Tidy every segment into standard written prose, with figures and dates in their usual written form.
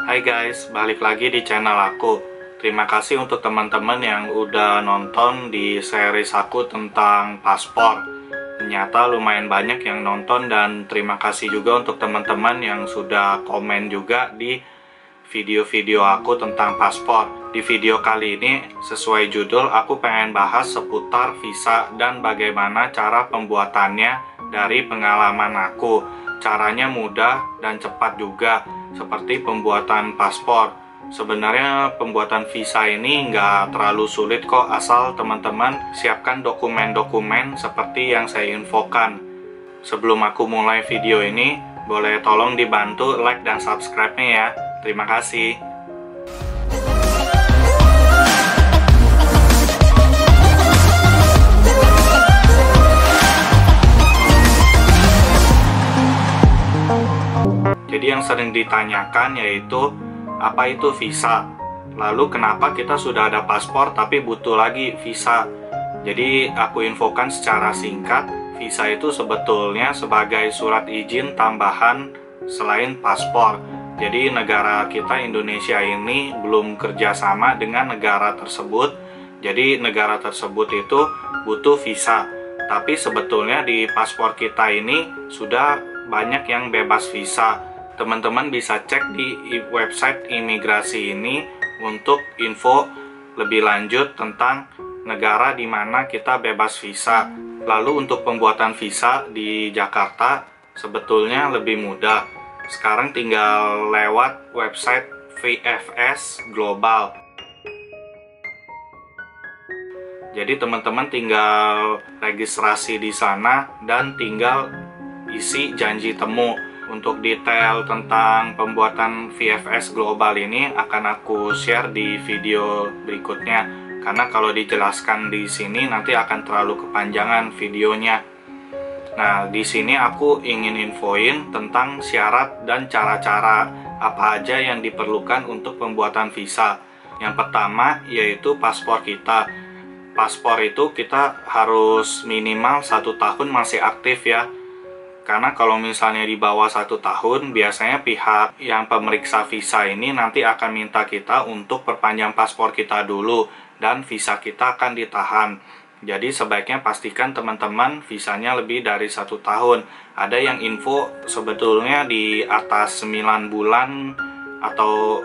Hai guys, balik lagi di channel aku. Terima kasih untuk teman-teman yang udah nonton di series aku tentang paspor. Ternyata lumayan banyak yang nonton dan terima kasih juga untuk teman-teman yang sudah komen juga di video-video aku tentang paspor. Di video kali ini, sesuai judul, aku pengen bahas seputar visa dan bagaimana cara pembuatannya dari pengalaman aku. Caranya mudah dan cepat juga, seperti pembuatan paspor. Sebenarnya pembuatan visa ini nggak terlalu sulit kok, asal teman-teman siapkan dokumen-dokumen seperti yang saya infokan. Sebelum aku mulai video ini, boleh tolong dibantu like dan subscribe-nya ya. Terima kasih. Jadi yang sering ditanyakan yaitu apa itu visa? Lalu kenapa kita sudah ada paspor tapi butuh lagi visa? Jadi aku infokan secara singkat, visa itu sebetulnya sebagai surat izin tambahan selain paspor. Jadi negara kita Indonesia ini belum kerjasama dengan negara tersebut. Jadi negara tersebut itu butuh visa. Tapi sebetulnya di paspor kita ini sudah banyak yang bebas visa. Teman-teman bisa cek di website imigrasi ini untuk info lebih lanjut tentang negara di mana kita bebas visa. Lalu untuk pembuatan visa di Jakarta sebetulnya lebih mudah. Sekarang tinggal lewat website VFS Global. Jadi teman-teman tinggal registrasi di sana dan tinggal isi janji temu. Untuk detail tentang pembuatan VFS Global ini akan aku share di video berikutnya. Karena kalau dijelaskan di sini nanti akan terlalu kepanjangan videonya. Nah, di sini aku ingin infoin tentang syarat dan cara-cara apa aja yang diperlukan untuk pembuatan visa. Yang pertama yaitu paspor kita. Paspor itu kita harus minimal 1 tahun masih aktif ya. Karena kalau misalnya di bawah 1 tahun, biasanya pihak yang pemeriksa visa ini nanti akan minta kita untuk perpanjang paspor kita dulu dan visa kita akan ditahan. Jadi sebaiknya pastikan teman-teman visanya lebih dari 1 tahun. Ada yang info sebetulnya di atas 9 bulan atau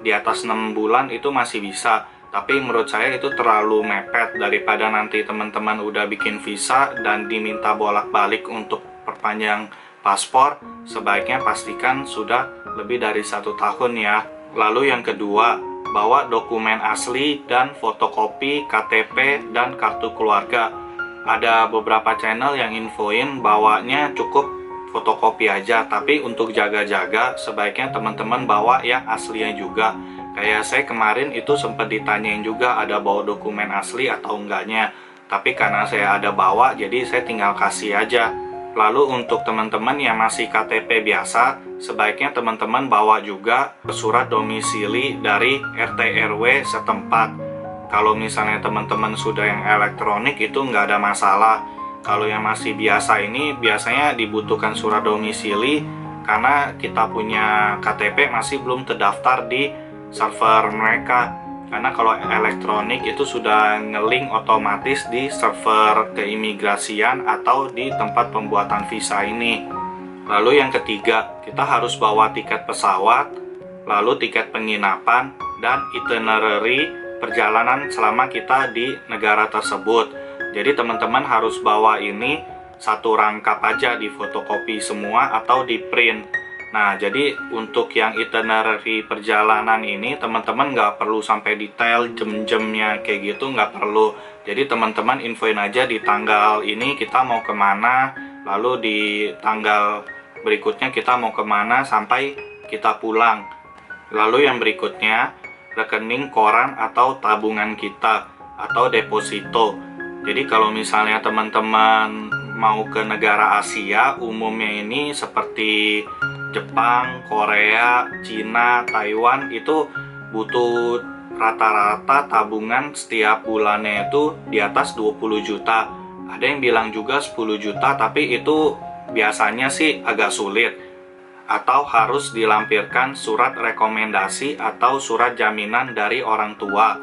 di atas 6 bulan itu masih bisa. Tapi menurut saya itu terlalu mepet daripada nanti teman-teman udah bikin visa dan diminta bolak-balik untuk perpanjang paspor. Sebaiknya pastikan sudah lebih dari 1 tahun ya. Lalu yang kedua, bawa dokumen asli dan fotokopi KTP dan kartu keluarga. Ada beberapa channel yang infoin bawanya cukup fotokopi aja, tapi untuk jaga-jaga sebaiknya teman-teman bawa yang aslinya juga. Kayak saya kemarin itu sempat ditanyain juga ada bawa dokumen asli atau enggaknya. Tapi karena saya ada bawa, jadi saya tinggal kasih aja. Lalu untuk teman-teman yang masih KTP biasa, sebaiknya teman-teman bawa juga surat domisili dari RT RW setempat. Kalau misalnya teman-teman sudah yang elektronik itu nggak ada masalah. Kalau yang masih biasa ini biasanya dibutuhkan surat domisili karena kita punya KTP masih belum terdaftar di server mereka. Karena kalau elektronik itu sudah nge-link otomatis di server keimigrasian atau di tempat pembuatan visa ini. Lalu yang ketiga, kita harus bawa tiket pesawat, lalu tiket penginapan, dan itinerary perjalanan selama kita di negara tersebut. Jadi teman-teman harus bawa ini satu rangkap aja, di fotokopi semua atau di print. Nah, jadi untuk yang itinerary perjalanan ini teman-teman nggak perlu sampai detail jam-jamnya kayak gitu, nggak perlu. Jadi teman-teman infoin aja di tanggal ini kita mau kemana, lalu di tanggal berikutnya kita mau kemana sampai kita pulang. Lalu yang berikutnya, rekening koran atau tabungan kita atau deposito. Jadi kalau misalnya teman-teman mau ke negara Asia, umumnya ini seperti Jepang, Korea, Cina, Taiwan itu butuh rata-rata tabungan setiap bulannya itu di atas 20 juta. Ada yang bilang juga 10 juta, tapi itu biasanya sih agak sulit. atau harus dilampirkan surat rekomendasi atau surat jaminan dari orang tua.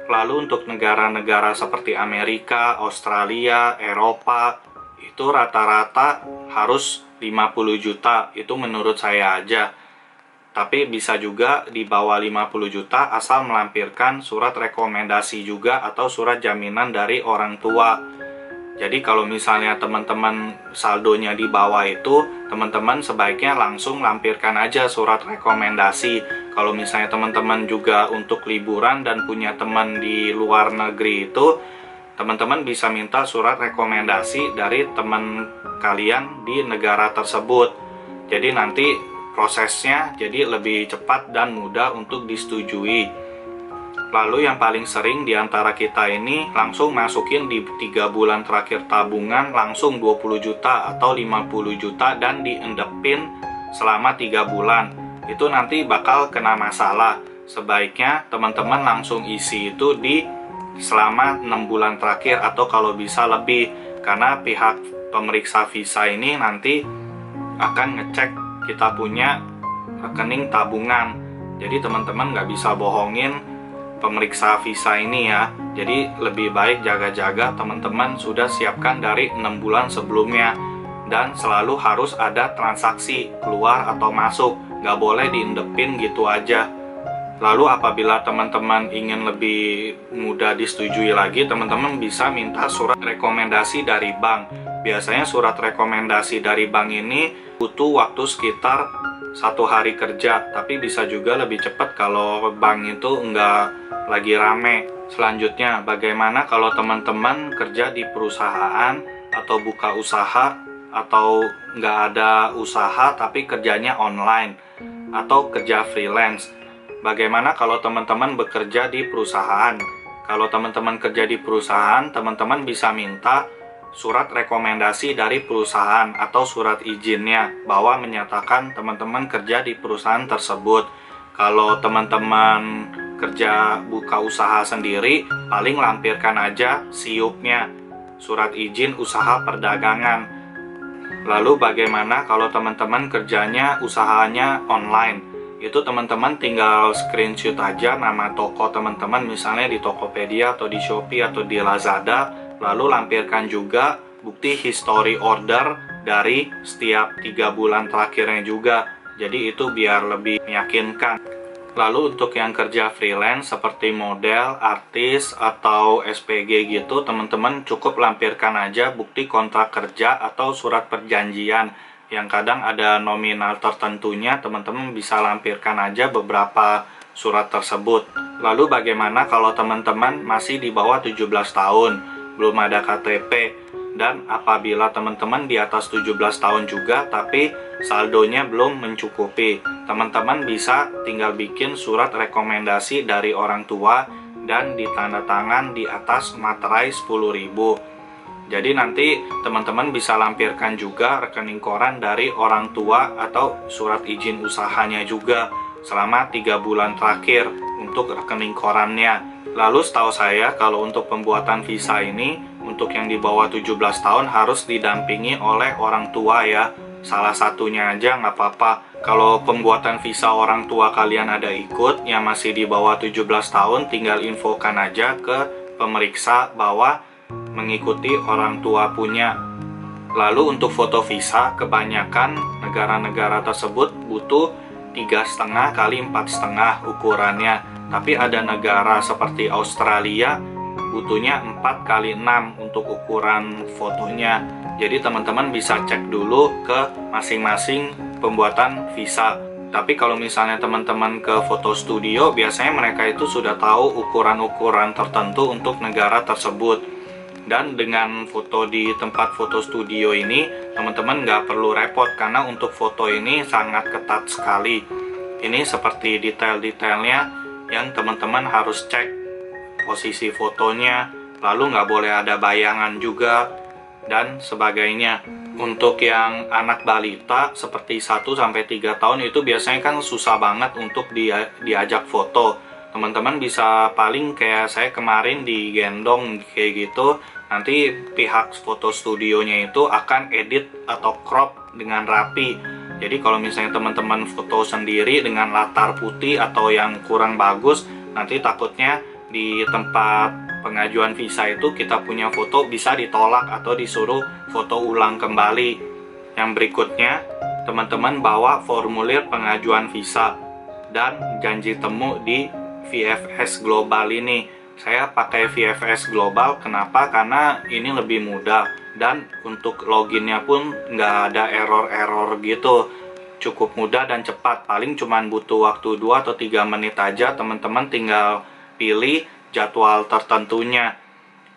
Lalu untuk negara-negara seperti Amerika, Australia, Eropa, itu rata-rata harus 50 juta, itu menurut saya aja. Tapi bisa juga di bawah 50 juta asal melampirkan surat rekomendasi juga atau surat jaminan dari orang tua. Jadi kalau misalnya teman-teman saldonya di bawah itu, teman-teman sebaiknya langsung lampirkan aja surat rekomendasi. Kalau misalnya teman-teman juga untuk liburan dan punya teman di luar negeri itu, teman-teman bisa minta surat rekomendasi dari teman kalian di negara tersebut. Jadi nanti prosesnya jadi lebih cepat dan mudah untuk disetujui. Lalu yang paling sering di antara kita ini langsung masukin di 3 bulan terakhir tabungan langsung 20 juta atau 50 juta dan diendepin selama 3 bulan. Itu nanti bakal kena masalah. Sebaiknya teman-teman langsung isi itu di selama 6 bulan terakhir atau kalau bisa lebih. Karena pihak pemeriksa visa ini nanti akan ngecek kita punya rekening tabungan. Jadi teman-teman nggak bisa bohongin pemeriksa visa ini ya. Jadi lebih baik jaga-jaga teman-teman sudah siapkan dari 6 bulan sebelumnya. Dan selalu harus ada transaksi keluar atau masuk, nggak boleh diindepin gitu aja. Lalu apabila teman-teman ingin lebih mudah disetujui lagi, teman-teman bisa minta surat rekomendasi dari bank. Biasanya surat rekomendasi dari bank ini butuh waktu sekitar 1 hari kerja, tapi bisa juga lebih cepat kalau bank itu nggak lagi rame. Selanjutnya, bagaimana kalau teman-teman kerja di perusahaan atau buka usaha atau nggak ada usaha tapi kerjanya online atau kerja freelance? Bagaimana kalau teman-teman bekerja di perusahaan? Kalau teman-teman kerja di perusahaan, teman-teman bisa minta surat rekomendasi dari perusahaan atau surat izinnya bahwa menyatakan teman-teman kerja di perusahaan tersebut. Kalau teman-teman kerja buka usaha sendiri, paling lampirkan aja SIUP-nya, surat izin usaha perdagangan. Lalu bagaimana kalau teman-teman kerjanya usahanya online? Itu teman-teman tinggal screenshot aja nama toko teman-teman, misalnya di Tokopedia atau di Shopee atau di Lazada, lalu lampirkan juga bukti history order dari setiap 3 bulan terakhirnya juga. Jadi itu biar lebih meyakinkan. Lalu untuk yang kerja freelance seperti model, artis, atau SPG gitu, teman-teman cukup lampirkan aja bukti kontrak kerja atau surat perjanjian. Yang kadang ada nominal tertentunya, teman-teman bisa lampirkan aja beberapa surat tersebut. Lalu bagaimana kalau teman-teman masih di bawah 17 tahun, belum ada KTP, dan apabila teman-teman di atas 17 tahun juga tapi saldonya belum mencukupi, teman-teman bisa tinggal bikin surat rekomendasi dari orang tua dan ditandatangan di atas materai 10.000. Jadi nanti teman-teman bisa lampirkan juga rekening koran dari orang tua atau surat izin usahanya juga selama 3 bulan terakhir untuk rekening korannya. Lalu setahu saya kalau untuk pembuatan visa ini, untuk yang di bawah 17 tahun harus didampingi oleh orang tua ya. Salah satunya aja nggak apa-apa. Kalau pembuatan visa orang tua kalian ada ikut, yang masih di bawah 17 tahun tinggal infokan aja ke pemeriksa bahwa mengikuti orang tua punya. Lalu untuk foto visa, kebanyakan negara-negara tersebut butuh 3,5 kali 4,5 ukurannya. Tapi ada negara seperti Australia butuhnya 4 kali 6 untuk ukuran fotonya. Jadi teman-teman bisa cek dulu ke masing-masing pembuatan visa. Tapi kalau misalnya teman-teman ke foto studio, biasanya mereka itu sudah tahu ukuran-ukuran tertentu untuk negara tersebut. Dan dengan foto di tempat foto studio ini, teman-teman nggak perlu repot karena untuk foto ini sangat ketat sekali. Ini seperti detail-detailnya yang teman-teman harus cek posisi fotonya, lalu nggak boleh ada bayangan juga, dan sebagainya. Untuk yang anak balita seperti 1-3 tahun itu biasanya kan susah banget untuk diajak foto. Teman-teman bisa paling kayak saya kemarin digendong kayak gitu, nanti pihak foto studionya itu akan edit atau crop dengan rapi. Jadi kalau misalnya teman-teman foto sendiri dengan latar putih atau yang kurang bagus, nanti takutnya di tempat pengajuan visa itu kita punya foto bisa ditolak atau disuruh foto ulang kembali. Yang berikutnya, teman-teman bawa formulir pengajuan visa dan janji temu di VFS Global ini. Saya pakai VFS Global, kenapa? Karena ini lebih mudah dan untuk loginnya pun nggak ada error-error gitu. Cukup mudah dan cepat, paling cuman butuh waktu 2 atau 3 menit aja. Teman-teman tinggal pilih jadwal tertentunya.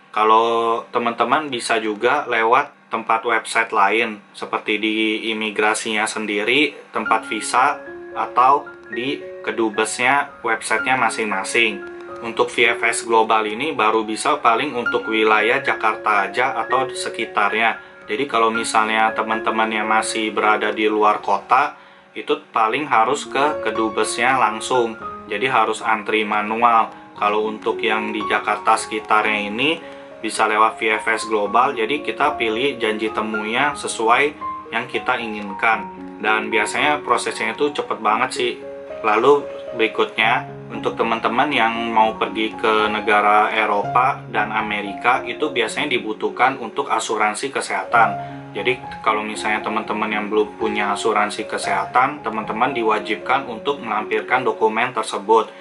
Kalau teman-teman bisa juga lewat tempat website lain seperti di imigrasinya sendiri, tempat visa, atau di kedubesnya websitenya masing-masing. Untuk VFS Global ini baru bisa paling untuk wilayah Jakarta aja atau di sekitarnya. Jadi kalau misalnya teman-teman yang masih berada di luar kota, itu paling harus ke kedubesnya langsung. Jadi harus antri manual. Kalau untuk yang di Jakarta sekitarnya ini bisa lewat VFS Global, jadi kita pilih janji temunya sesuai yang kita inginkan. Dan biasanya prosesnya itu cepet banget sih. Lalu berikutnya, untuk teman-teman yang mau pergi ke negara Eropa dan Amerika, itu biasanya dibutuhkan untuk asuransi kesehatan. Jadi kalau misalnya teman-teman yang belum punya asuransi kesehatan, teman-teman diwajibkan untuk melampirkan dokumen tersebut.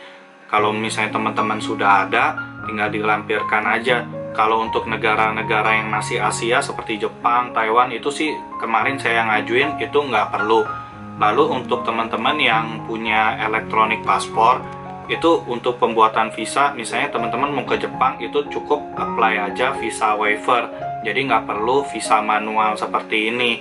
Kalau misalnya teman-teman sudah ada, tinggal dilampirkan aja. Kalau untuk negara-negara yang masih Asia seperti Jepang, Taiwan, itu sih kemarin saya ngajuin itu nggak perlu. Lalu untuk teman-teman yang punya elektronik paspor, itu untuk pembuatan visa, misalnya teman-teman mau ke Jepang, itu cukup apply aja visa waiver. Jadi nggak perlu visa manual seperti ini.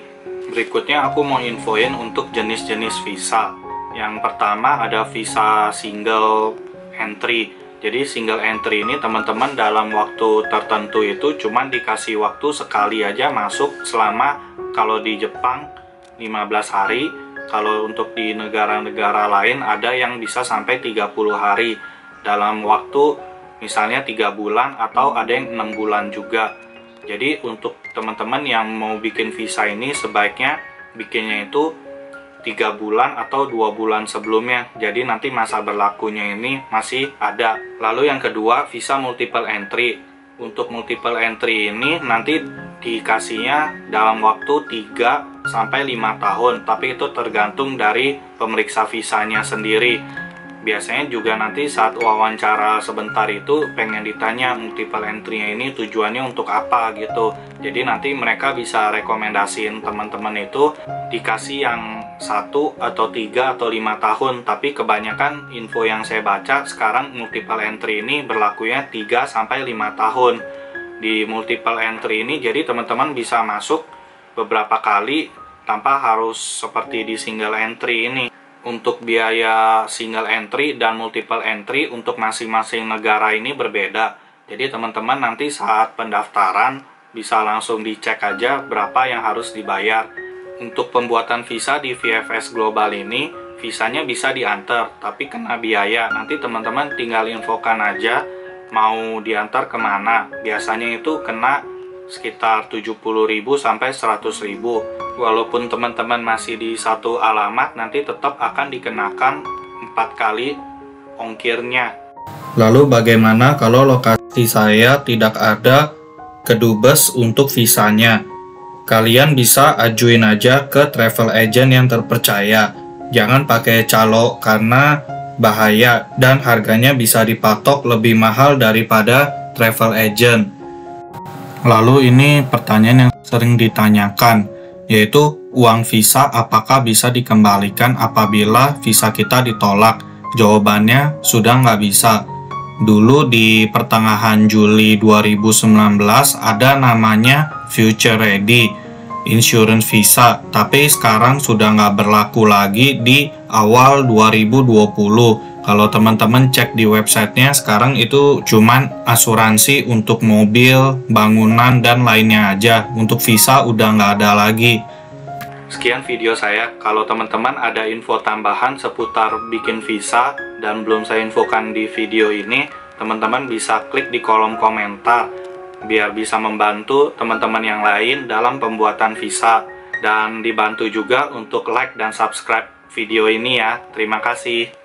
Berikutnya aku mau infoin untuk jenis-jenis visa. Yang pertama ada visa single entry. Jadi single entry ini teman-teman dalam waktu tertentu itu cuman dikasih waktu sekali aja masuk selama, kalau di Jepang 15 hari, kalau untuk di negara-negara lain ada yang bisa sampai 30 hari dalam waktu misalnya 3 bulan atau ada yang 6 bulan juga. Jadi untuk teman-teman yang mau bikin visa ini sebaiknya bikinnya itu 3 bulan atau 2 bulan sebelumnya. Jadi nanti masa berlakunya ini masih ada. Lalu yang kedua, visa multiple entry. Untuk multiple entry ini nanti dikasihnya dalam waktu 3 sampai 5 tahun, tapi itu tergantung dari pemeriksa visanya sendiri. Biasanya juga nanti saat wawancara sebentar itu pengen ditanya multiple entry-nya ini tujuannya untuk apa gitu. Jadi nanti mereka bisa rekomendasiin teman-teman itu dikasih yang 1 atau 3 atau 5 tahun. Tapi kebanyakan info yang saya baca sekarang multiple entry ini berlakunya 3 sampai 5 tahun. Di multiple entry ini jadi teman-teman bisa masuk beberapa kali tanpa harus seperti di single entry ini. Untuk biaya single entry dan multiple entry untuk masing-masing negara ini berbeda. Jadi teman-teman nanti saat pendaftaran bisa langsung dicek aja berapa yang harus dibayar. Untuk pembuatan visa di VFS Global ini, visanya bisa diantar, tapi kena biaya. Nanti teman-teman tinggal infokan aja mau diantar kemana. Biasanya itu kena sekitar 70.000 sampai 100.000. Walaupun teman-teman masih di satu alamat, nanti tetap akan dikenakan 4 kali ongkirnya. Lalu bagaimana kalau lokasi saya tidak ada kedubes untuk visanya? Kalian bisa ajuin aja ke travel agent yang terpercaya. Jangan pakai calo karena bahaya dan harganya bisa dipatok lebih mahal daripada travel agent. Lalu ini pertanyaan yang sering ditanyakan, yaitu uang visa apakah bisa dikembalikan apabila visa kita ditolak? Jawabannya sudah nggak bisa. Dulu di pertengahan Juli 2019 ada namanya Future Ready Insurance Visa, tapi sekarang sudah nggak berlaku lagi di awal 2020. Kalau teman-teman cek di websitenya sekarang itu cuman asuransi untuk mobil, bangunan, dan lainnya aja. Untuk visa udah nggak ada lagi. Sekian video saya. Kalau teman-teman ada info tambahan seputar bikin visa dan belum saya infokan di video ini, teman-teman bisa klik di kolom komentar biar bisa membantu teman-teman yang lain dalam pembuatan visa. Dan dibantu juga untuk like dan subscribe video ini ya. Terima kasih.